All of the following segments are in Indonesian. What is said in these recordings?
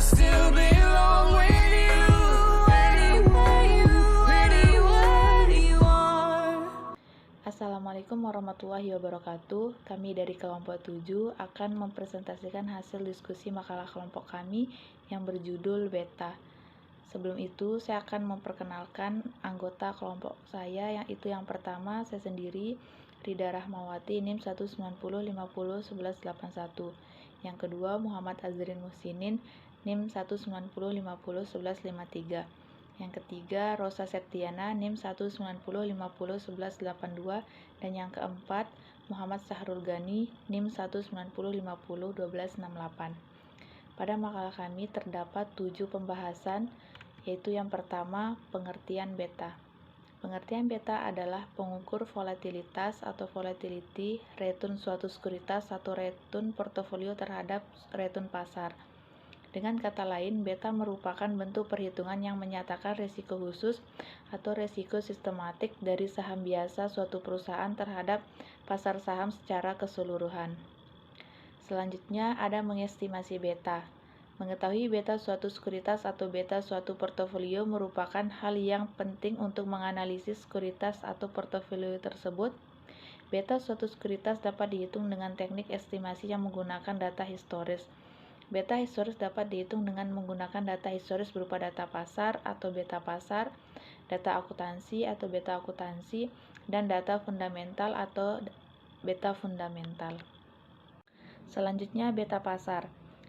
still belong with you anywhere you are. Assalamualaikum warahmatullahi wabarakatuh. Kami dari kelompok 7 akan mempresentasikan hasil diskusi makalah kelompok kami yang berjudul Beta. Sebelum itu, saya akan memperkenalkan anggota kelompok saya, yang pertama saya sendiri, Rida Rahmawati, NIM 190501181. Yang kedua, Muhammad Azrin Muhsinin, NIM 190501153. Yang ketiga, Rosa Septiana, NIM 190501182. Dan yang keempat, Muhammad Sahrul Gani, NIM 190501268. Pada makalah kami terdapat 7 pembahasan, yaitu yang pertama, pengertian beta. Pengertian beta adalah pengukur volatilitas atau volatility return suatu sekuritas atau return portofolio terhadap return pasar. Dengan kata lain, beta merupakan bentuk perhitungan yang menyatakan risiko khusus atau risiko sistematik dari saham biasa suatu perusahaan terhadap pasar saham secara keseluruhan. Selanjutnya ada mengestimasi beta. Mengetahui beta suatu sekuritas atau beta suatu portofolio merupakan hal yang penting untuk menganalisis sekuritas atau portofolio tersebut. Beta suatu sekuritas dapat dihitung dengan teknik estimasi yang menggunakan data historis. Beta historis dapat dihitung dengan menggunakan data historis berupa data pasar atau beta pasar, data akuntansi atau beta akuntansi, dan data fundamental atau beta fundamental. Selanjutnya, beta pasar.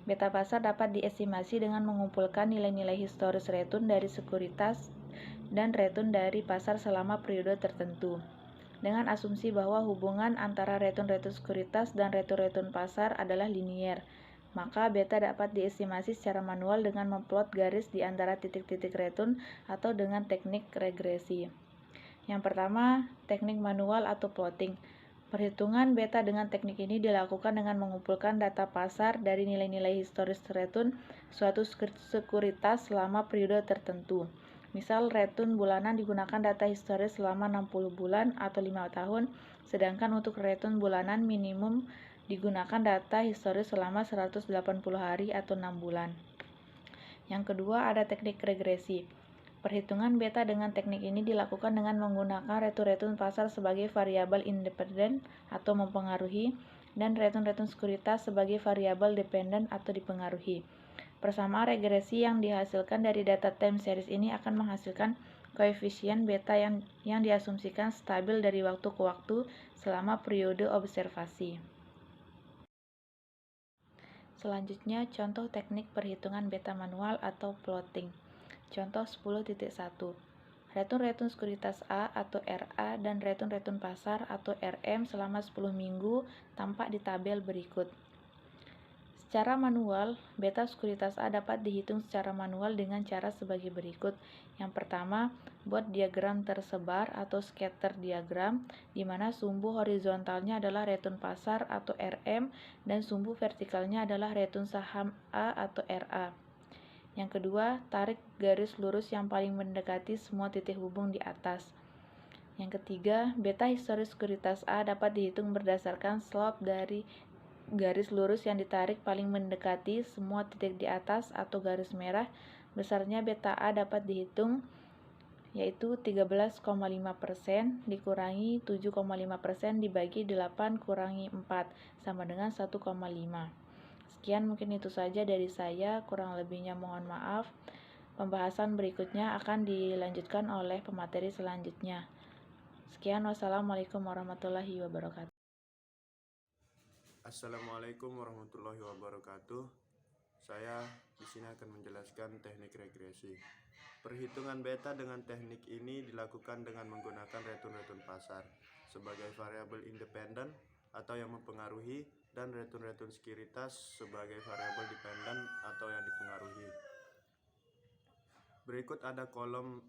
Beta pasar dapat diestimasi dengan mengumpulkan nilai-nilai historis return dari sekuritas dan return dari pasar selama periode tertentu. Dengan asumsi bahwa hubungan antara return sekuritas dan return pasar adalah linier, maka beta dapat diestimasi secara manual dengan memplot garis di antara titik-titik return atau dengan teknik regresi. Yang pertama, teknik manual atau plotting. Perhitungan beta dengan teknik ini dilakukan dengan mengumpulkan data pasar dari nilai-nilai historis return suatu sekuritas selama periode tertentu. Misal, return bulanan digunakan data historis selama 60 bulan atau 5 tahun, sedangkan untuk return bulanan minimum digunakan data historis selama 180 hari atau 6 bulan. Yang kedua, ada teknik regresi. Perhitungan beta dengan teknik ini dilakukan dengan menggunakan return pasar sebagai variabel independen atau mempengaruhi, dan return sekuritas sebagai variabel dependen atau dipengaruhi. Persamaan regresi yang dihasilkan dari data time series ini akan menghasilkan koefisien beta yang diasumsikan stabil dari waktu ke waktu selama periode observasi. Selanjutnya, contoh teknik perhitungan beta manual atau plotting. Contoh 10.1. Return sekuritas A atau RA dan return pasar atau RM selama 10 minggu tampak di tabel berikut. Secara manual, beta sekuritas A dapat dihitung secara manual dengan cara sebagai berikut. Yang pertama, buat diagram tersebar atau scatter diagram, di mana sumbu horizontalnya adalah return pasar atau RM dan sumbu vertikalnya adalah return saham A atau RA. Yang kedua, tarik garis lurus yang paling mendekati semua titik hubung di atas. Yang ketiga, beta historis sekuritas A dapat dihitung berdasarkan slope dari garis lurus yang ditarik paling mendekati semua titik di atas atau garis merah. Besarnya beta A dapat dihitung yaitu 13,5% dikurangi 7,5% dibagi 8 kurangi 4 sama dengan 1,5. Sekian, mungkin itu saja dari saya, kurang lebihnya mohon maaf. Pembahasan berikutnya akan dilanjutkan oleh pemateri selanjutnya. Sekian, wassalamualaikum warahmatullahi wabarakatuh. Assalamualaikum warahmatullahi wabarakatuh. Saya di sini akan menjelaskan teknik regresi. Perhitungan beta dengan teknik ini dilakukan dengan menggunakan return pasar sebagai variabel independen atau yang mempengaruhi, dan return sekuritas sebagai variabel dependen atau yang dipengaruhi. Berikut ada kolom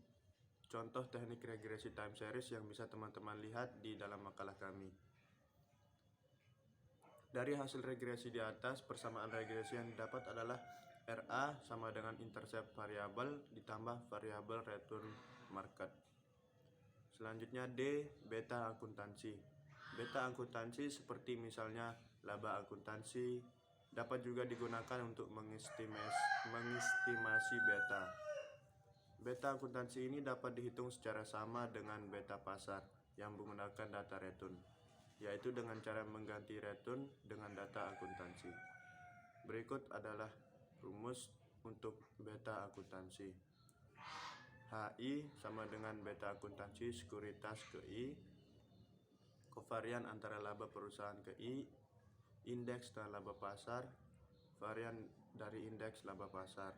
contoh teknik regresi time series yang bisa teman-teman lihat di dalam makalah kami. Dari hasil regresi di atas, persamaan regresi yang didapat adalah RA sama dengan intercept variabel ditambah variabel return market. Selanjutnya D, beta akuntansi. Beta akuntansi seperti misalnya laba akuntansi, Dapat juga digunakan untuk mengestimasi beta. Beta akuntansi ini dapat dihitung secara sama dengan beta pasar yang menggunakan data return, yaitu dengan cara mengganti return dengan data akuntansi. Berikut adalah rumus untuk beta akuntansi. HI sama dengan beta akuntansi sekuritas ke I, kovarian antara laba perusahaan ke I, indeks dan laba pasar, varian dari indeks laba pasar.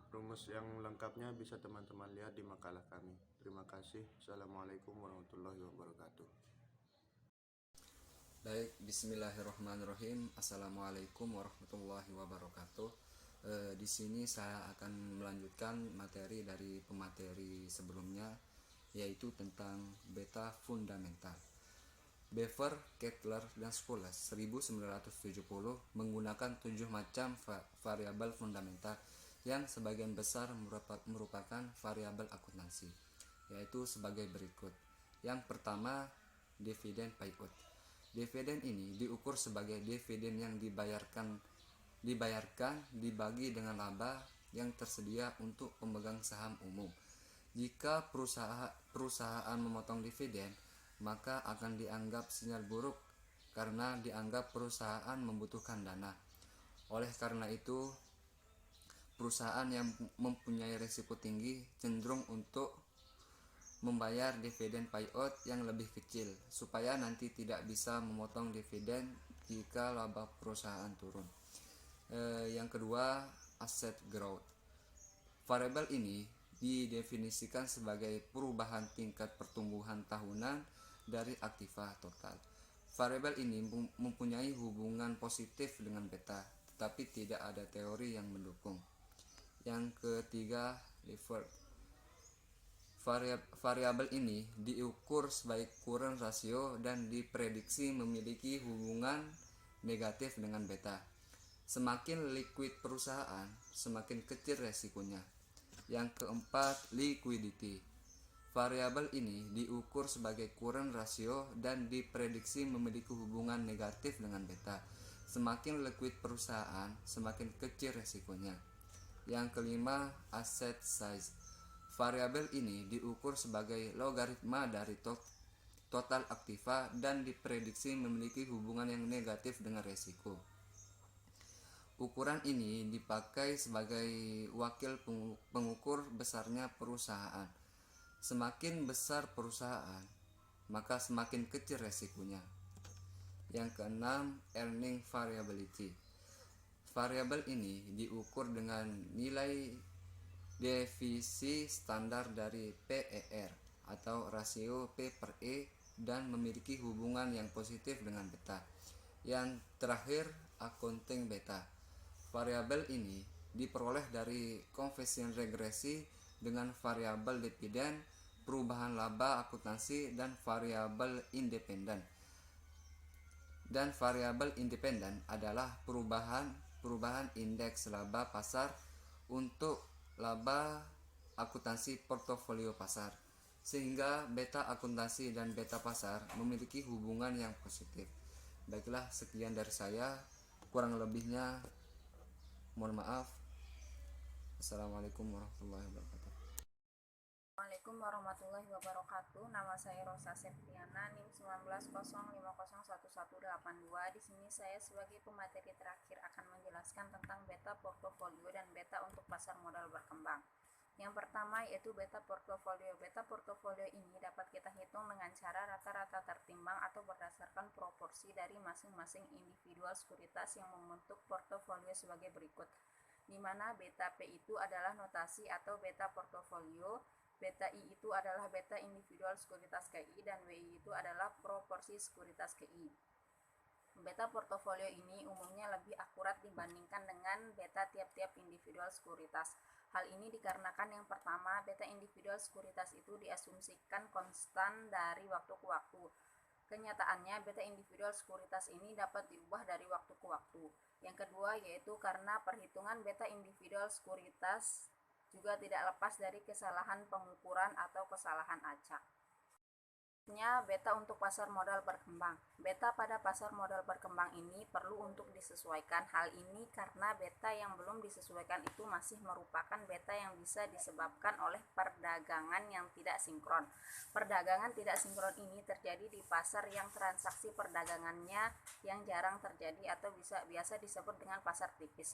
Rumus yang lengkapnya bisa teman-teman lihat di makalah kami. Terima kasih. Assalamualaikum warahmatullahi wabarakatuh. Baik, bismillahirrahmanirrahim. Assalamualaikum warahmatullahi wabarakatuh. Di sini saya akan melanjutkan materi dari pemateri sebelumnya, yaitu tentang beta fundamental. Bever, Kettler, dan Spules 1970 menggunakan 7 macam variabel fundamental yang sebagian besar merupakan variabel akuntansi, yaitu sebagai berikut. Yang pertama, dividen payout. Dividen ini diukur sebagai dividen yang dibayarkan dibagi dengan laba yang tersedia untuk pemegang saham umum. Jika perusahaan memotong dividen, maka akan dianggap sinyal buruk karena dianggap perusahaan membutuhkan dana. Oleh karena itu, perusahaan yang mempunyai risiko tinggi cenderung untuk membayar dividen payout yang lebih kecil supaya nanti tidak bisa memotong dividen jika laba perusahaan turun. Yang kedua, asset growth. Variabel ini didefinisikan sebagai perubahan tingkat pertumbuhan tahunan dari aktiva total. Variabel ini mempunyai hubungan positif dengan beta, tetapi tidak ada teori yang mendukung. Yang ketiga, levered. Variabel ini diukur sebagai current ratio dan diprediksi memiliki hubungan negatif dengan beta. Semakin liquid perusahaan, semakin kecil resikonya. Yang keempat, liquidity. Variabel ini diukur sebagai current ratio dan diprediksi memiliki hubungan negatif dengan beta. Semakin liquid perusahaan, semakin kecil resikonya. Yang kelima, asset size. Variabel ini diukur sebagai logaritma dari total aktiva dan diprediksi memiliki hubungan yang negatif dengan resiko. Ukuran ini dipakai sebagai wakil pengukur besarnya perusahaan. Semakin besar perusahaan, maka semakin kecil resikonya. Yang keenam, earning variability. Variabel ini diukur dengan nilai defisi standar dari PER atau rasio P per E dan memiliki hubungan yang positif dengan beta. Yang terakhir, accounting beta. Variabel ini diperoleh dari koefisien regresi dengan variabel dividen, perubahan laba akuntansi, dan variabel independen. Dan variabel independen adalah perubahan indeks laba pasar untuk laba akuntansi portofolio pasar, sehingga beta akuntansi dan beta pasar memiliki hubungan yang positif. Baiklah, sekian dari saya, kurang lebihnya mohon maaf. Assalamualaikum warahmatullahi wabarakatuh. Assalamualaikum warahmatullahi wabarakatuh. Nama saya Rosa Septiana, NIM 19,0501182. Di sini saya sebagai pemateri terakhir akan menjelaskan tentang beta portofolio dan beta untuk pasar modal berkembang. Yang pertama yaitu beta portofolio. Beta portofolio ini dapat kita hitung dengan cara rata-rata tertimbang atau berdasarkan proporsi dari masing-masing individual sekuritas yang membentuk portofolio sebagai berikut, di mana beta P itu adalah notasi atau beta portofolio, beta I itu adalah beta individual sekuritas KI, dan WI itu adalah proporsi sekuritas KI. Beta portofolio ini umumnya lebih akurat dibandingkan dengan beta tiap-tiap individual sekuritas. Hal ini dikarenakan yang pertama, beta individual sekuritas itu diasumsikan konstan dari waktu ke waktu. Kenyataannya, beta individual sekuritas ini dapat diubah dari waktu ke waktu. Yang kedua yaitu karena perhitungan beta individual sekuritas juga tidak lepas dari kesalahan pengukuran atau kesalahan acak. Selanjutnya, beta untuk pasar modal berkembang. Beta pada pasar modal berkembang ini perlu untuk disesuaikan. Hal ini karena beta yang belum disesuaikan itu masih merupakan beta yang bisa disebabkan oleh perdagangan yang tidak sinkron. Perdagangan tidak sinkron ini terjadi di pasar yang transaksi perdagangannya yang jarang terjadi atau biasa disebut dengan pasar tipis.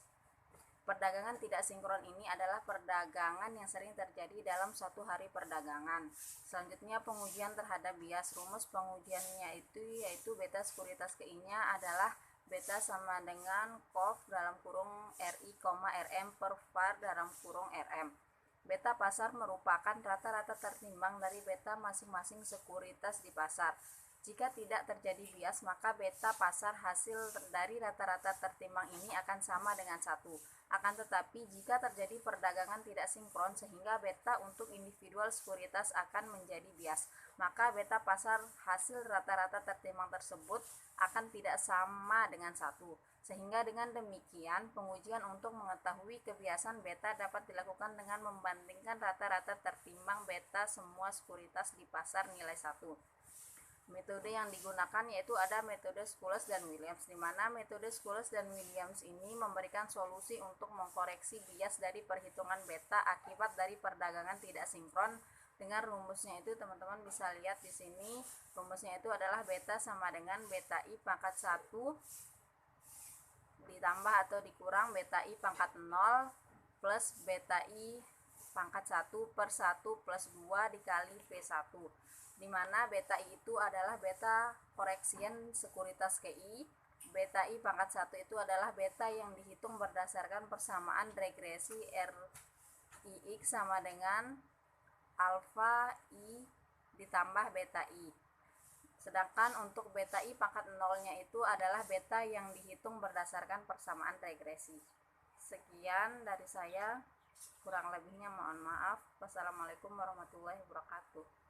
Perdagangan tidak sinkron ini adalah perdagangan yang sering terjadi dalam suatu hari perdagangan. Selanjutnya, pengujian terhadap bias. Rumus pengujiannya itu yaitu beta sekuritas KI-nya adalah beta sama dengan COF dalam kurung RI, RM per VAR dalam kurung RM. Beta pasar merupakan rata-rata tertimbang dari beta masing-masing sekuritas di pasar. Jika tidak terjadi bias, maka beta pasar hasil dari rata-rata tertimbang ini akan sama dengan 1. Akan tetapi, jika terjadi perdagangan tidak sinkron sehingga beta untuk individual sekuritas akan menjadi bias, maka beta pasar hasil rata-rata tertimbang tersebut akan tidak sama dengan 1. Sehingga dengan demikian, pengujian untuk mengetahui kebiasaan beta dapat dilakukan dengan membandingkan rata-rata tertimbang beta semua sekuritas di pasar nilai 1. Metode yang digunakan yaitu ada metode Schules dan Williams, di mana metode Schules dan Williams ini memberikan solusi untuk mengkoreksi bias dari perhitungan beta akibat dari perdagangan tidak sinkron. Dengan rumusnya itu teman-teman bisa lihat di sini, rumusnya itu adalah beta sama dengan beta I pangkat 1 ditambah atau dikurang beta I pangkat 0 plus beta I pangkat 1 per 1 plus 2 dikali P1, di mana beta I itu adalah beta koreksian sekuritas KI. Beta I pangkat 1 itu adalah beta yang dihitung berdasarkan persamaan regresi RIX sama dengan alfa I ditambah beta I. Sedangkan untuk beta I pangkat 0-nya itu adalah beta yang dihitung berdasarkan persamaan regresi. Sekian dari saya, kurang lebihnya mohon maaf. Wassalamualaikum warahmatullahi wabarakatuh.